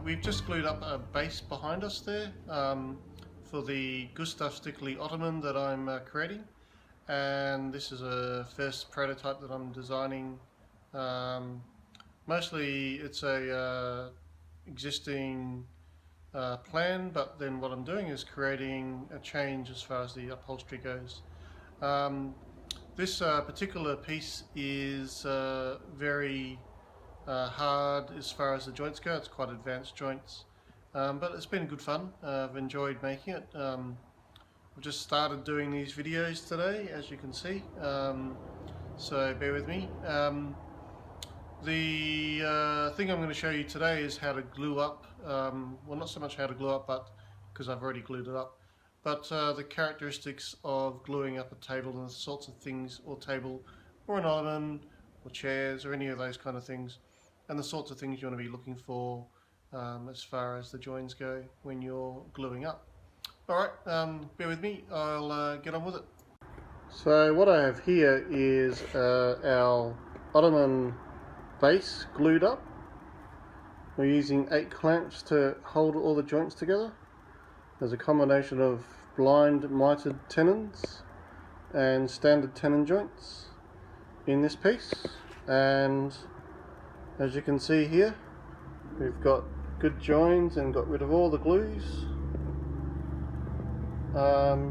We've just glued up a base behind us there for the Gustav Stickley Ottoman that I'm creating, and this is a first prototype that I'm designing. Mostly it's a existing plan, but then what I'm doing is creating a change as far as the upholstery goes. This particular piece is very hard as far as the joints go. It's quite advanced joints, but it's been good fun. I've enjoyed making it. I've just started doing these videos today, as you can see, so bear with me. The thing I'm going to show you today is how to glue up, well, not so much how to glue up, but because I've already glued it up, but the characteristics of gluing up a table and the sorts of things, or table, or an ottoman, or chairs, or any of those kind of things, and the sorts of things you want to be looking for as far as the joins go when you're gluing up. Alright, bear with me, I'll get on with it. So what I have here is our ottoman base glued up. We're using 8 clamps to hold all the joints together. There's a combination of blind mitered tenons and standard tenon joints in this piece, and as you can see here, we've got good joins and got rid of all the glues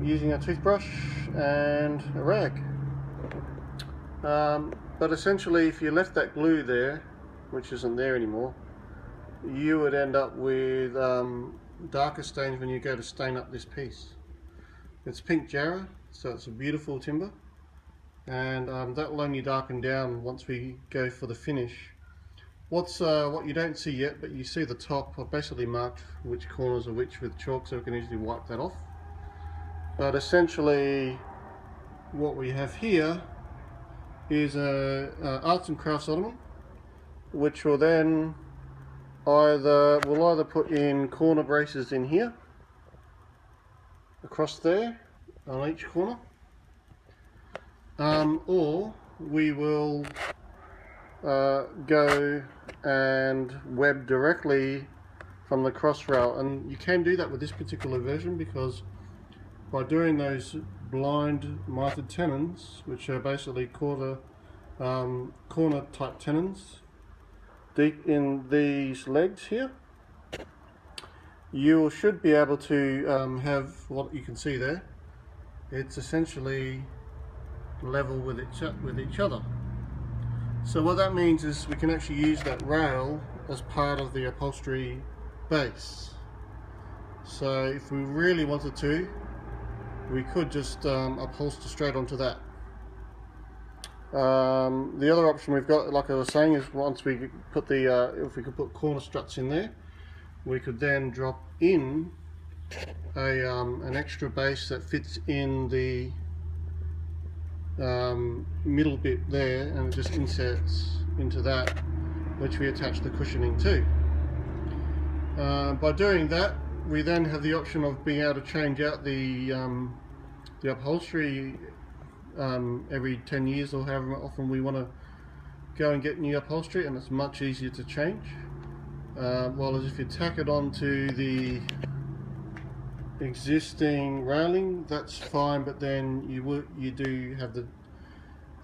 using a toothbrush and a rag. But essentially, if you left that glue there, which isn't there anymore, you would end up with darker stains when you go to stain up this piece. It's pink jarrah, so it's a beautiful timber, and that will only darken down once we go for the finish. What you don't see yet, but you see the top, I've basically marked which corners are which with chalk so we can easily wipe that off. But essentially what we have here is a arts and crafts ottoman, which will then we'll either put in corner braces in here, across there on each corner, or we will go and web directly from the cross rail. And you can do that with this particular version, because by doing those blind mitered tenons, which are basically corner type tenons deep in these legs here, you should be able to have what you can see there. It's essentially level with each other. So what that means is we can actually use that rail as part of the upholstery base. So if we really wanted to, we could just upholster straight onto that. The other option we've got, like I was saying, is once we put the if we could put corner struts in there, we could then drop in an extra base that fits in the middle bit there, and it just inserts into that, which we attach the cushioning to. By doing that, we then have the option of being able to change out the upholstery every 10 years or however often we want to go and get new upholstery, and it's much easier to change. While as if you tack it onto the existing railing, that's fine, but then you do have the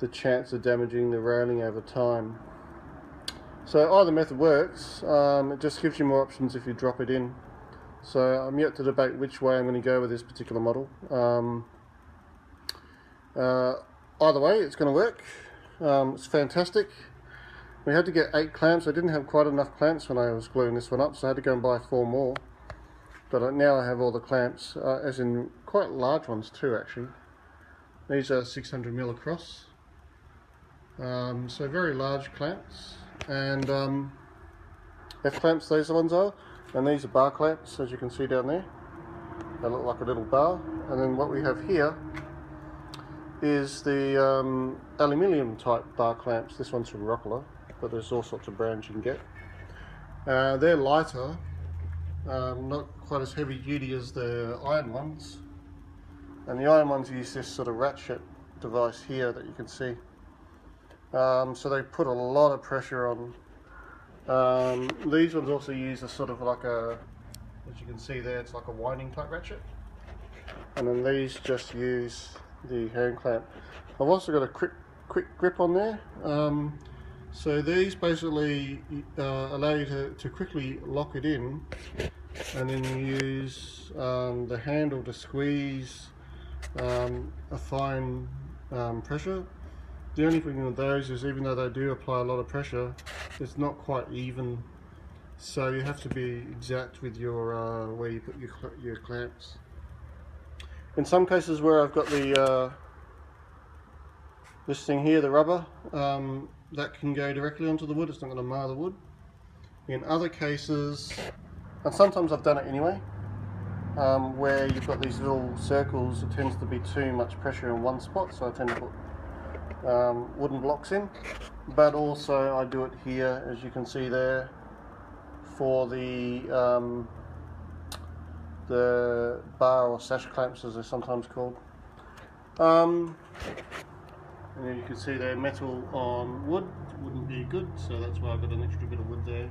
chance of damaging the railing over time. So either method works. It just gives you more options if you drop it in. So I'm yet to debate which way I'm going to go with this particular model. Either way, it's going to work. It's fantastic. We had to get 8 clamps. I didn't have quite enough clamps when I was gluing this one up, so I had to go and buy 4 more. But now I have all the clamps, as in quite large ones too, actually. These are 600mm across, so very large clamps. And F clamps, these ones are, and these are bar clamps, as you can see down there. They look like a little bar. And then what we have here is the aluminium type bar clamps. This one's from Rockler, but there's all sorts of brands you can get. They're lighter, not quite as heavy duty as the iron ones, and the iron ones use this sort of ratchet device here that you can see. So they put a lot of pressure These ones also use a sort of like a, as you can see there, it's like a winding type ratchet. And then these just use the hand clamp. I've also got a quick grip on there. So these basically allow you to quickly lock it in, and then you use the handle to squeeze a fine pressure. The only thing with those is, even though they do apply a lot of pressure, it's not quite even. So you have to be exact with your where you put your clamps. In some cases where I've got the this thing here, the rubber, that can go directly onto the wood, it's not going to mar the wood. In other cases, and sometimes I've done it anyway, where you've got these little circles, it tends to be too much pressure in one spot, so I tend to put wooden blocks in. But also I do it here, as you can see there, for the bar or sash clamps, as they're sometimes called. And then you can see there, metal on wood wouldn't be good, so that's why I've got an extra bit of wood there.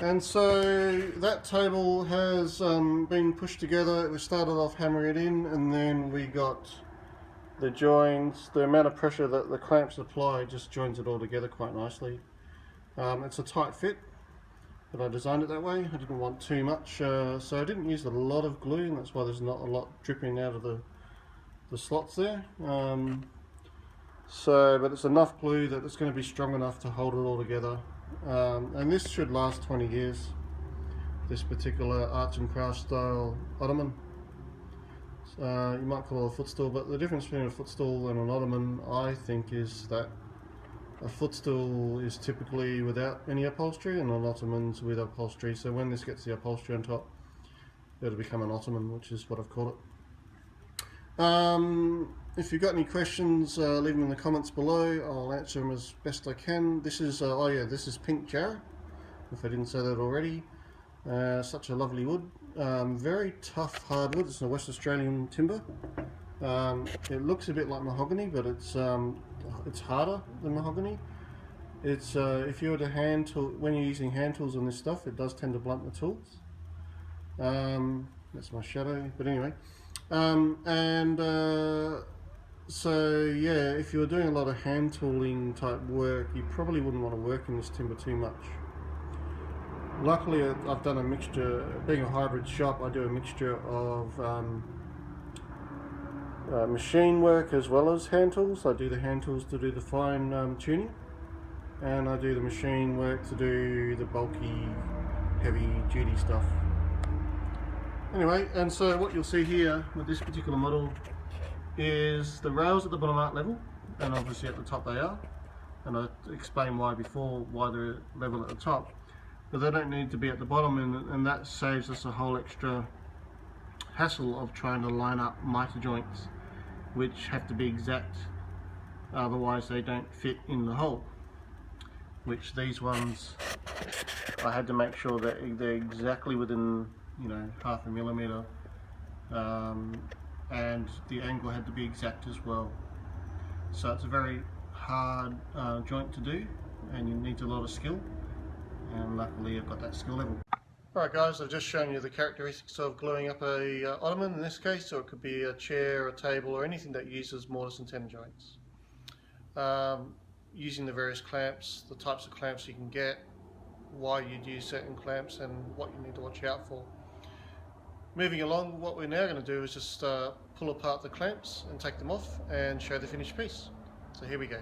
And so that table has been pushed together. We started off hammering it in, and then we got the joins. The amount of pressure that the clamps apply just joins it all together quite nicely. It's a tight fit, but I designed it that way. I didn't want too much, so I didn't use a lot of glue, and that's why there's not a lot dripping out of the slots there. But it's enough glue that it's going to be strong enough to hold it all together. And this should last 20 years, this particular arts and crafts style ottoman. You might call it a footstool, but the difference between a footstool and an ottoman, I think, is that a footstool is typically without any upholstery and an ottoman's with upholstery. So when this gets the upholstery on top, it'll become an ottoman, which is what I've called it. If you've got any questions, leave them in the comments below. I'll answer them as best I can. This is this is pink jarrah, if I didn't say that already. Such a lovely wood, very tough hardwood. It's a West Australian timber. It looks a bit like mahogany, but it's harder than mahogany. It's if you were to hand tool, when you're using hand tools on this stuff, it does tend to blunt the tools. That's my shadow, but anyway. So yeah, if you're doing a lot of hand tooling type work, you probably wouldn't want to work in this timber too much. Luckily, I've done a mixture. Being a hybrid shop, I do a mixture of machine work as well as hand tools. I do the hand tools to do the fine tuning, and I do the machine work to do the bulky, heavy duty stuff. Anyway, and so what you'll see here with this particular model is the rails at the bottom aren't level, and obviously at the top they are, and I explained why before, why they're level at the top, but they don't need to be at the bottom, and that saves us a whole extra hassle of trying to line up mitre joints, which have to be exact, otherwise they don't fit in the hole, which these ones I had to make sure that they're exactly within, you know, 0.5 millimeter, and the angle had to be exact as well. So it's a very hard joint to do, and you need a lot of skill, and luckily I've got that skill level. Alright guys, I've just shown you the characteristics of gluing up a ottoman in this case, so it could be a chair, a table, or anything that uses mortise and tenon joints. Using the various clamps, the types of clamps you can get, why you'd use certain clamps, and what you need to watch out for. Moving along, what we're now going to do is just pull apart the clamps and take them off and show the finished piece. So here we go.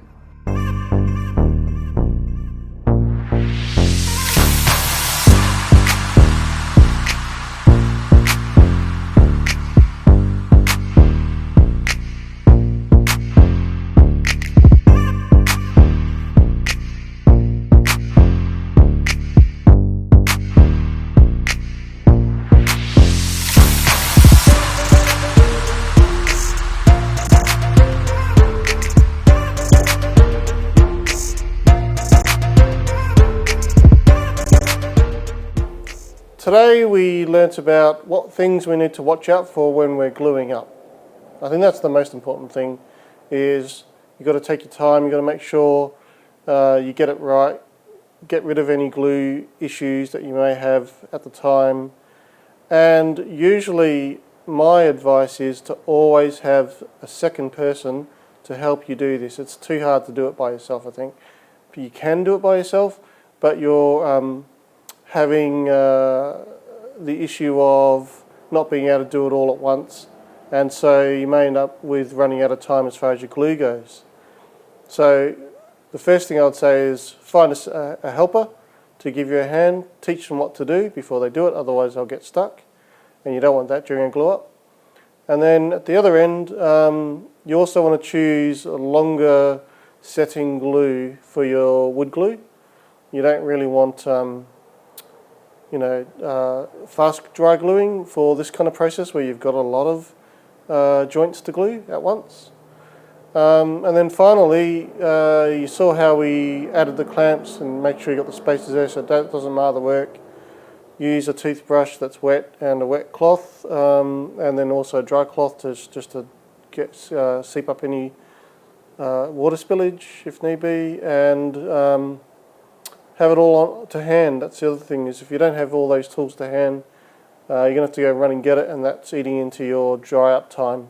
Today we learnt about what things we need to watch out for when we're gluing up. I think that's the most important thing, is you've got to take your time, you've got to make sure you get it right, get rid of any glue issues that you may have at the time. And usually my advice is to always have a second person to help you do this. It's too hard to do it by yourself, I think. You can do it by yourself, but you're having the issue of not being able to do it all at once, and so you may end up with running out of time as far as your glue goes. So the first thing I would say is find a helper to give you a hand, teach them what to do before they do it, otherwise they'll get stuck, and you don't want that during a glue up. And then at the other end, you also want to choose a longer setting glue for your wood glue. You don't really want fast dry gluing for this kind of process where you've got a lot of joints to glue at once. And then finally, you saw how we added the clamps and make sure you got the spaces there so that doesn't mar the work. Use a toothbrush that's wet and a wet cloth, and then also a dry cloth just to get seep up any water spillage if need be, and have it all to hand. That's the other thing, is if you don't have all those tools to hand, you're going to have to go run and get it, and that's eating into your dry up time.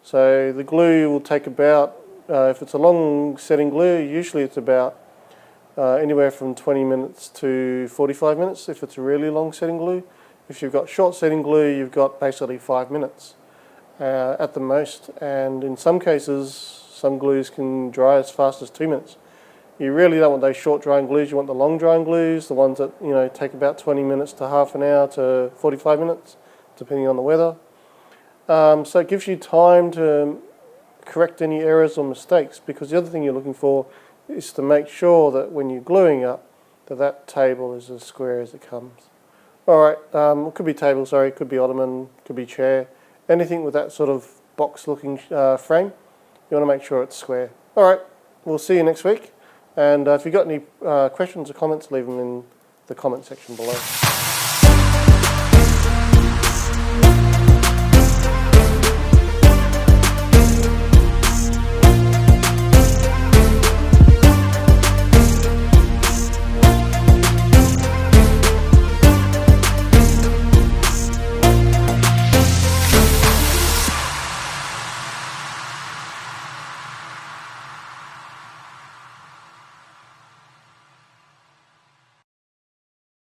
So the glue will take about, if it's a long setting glue, usually it's about anywhere from 20 minutes to 45 minutes if it's a really long setting glue. If you've got short setting glue, you've got basically 5 minutes at the most, and in some cases some glues can dry as fast as 2 minutes. You really don't want those short drying glues. You want the long drying glues, the ones that take about 20 minutes to half an hour to 45 minutes depending on the weather. So it gives you time to correct any errors or mistakes, because the other thing you're looking for is to make sure that when you're gluing up that table is as square as it comes. Alright, it could be table, sorry, it could be ottoman, could be chair, anything with that sort of box looking frame, you want to make sure it's square. Alright, we'll see you next week, and if you've got any questions or comments, leave them in the comment section below.